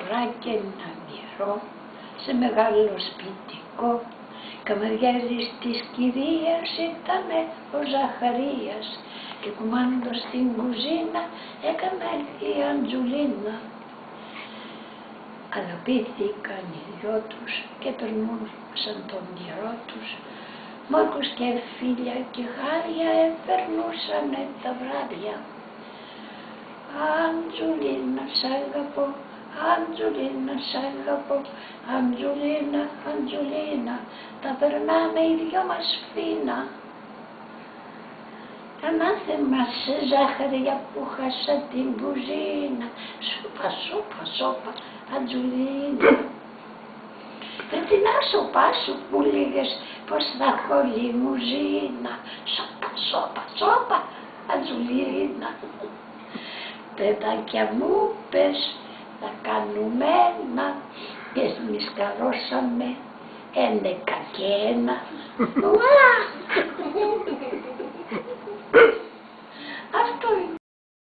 φοράκι ένα μυρό σε μεγάλο σπιτικό. Καμαριάρης της κυρίας ήτανε ο Ζαχαρίας και κουμάντο στην κουζίνα έκανε η Αντζουλίνα. Αγαπήθηκαν οι δυο τους και περνούσαν τον καιρό τους. Μόρκους και φίλια και χάρια περνούσανε τα βράδια. Αντζουλίνα σ' αγαπώ, Αντζουλίνα σ' αγαπώ, Αντζουλίνα, Αντζουλίνα, τα περνάμε οι δυο μας φίνα. Ανάθεμα σε ζάχαρια που χάσα την κουζίνα, σούπα, σούπα, σούπα, Αντζουλίνα. Δεν την άσοπα σου που λίγες πως θα έχω λιμουζίνα, σούπα, σούπα, σούπα, Αντζουλίνα. Παιδάκια μου πες, θα κάνουμε ένα και εμείς καρώσαμε 11 και 1.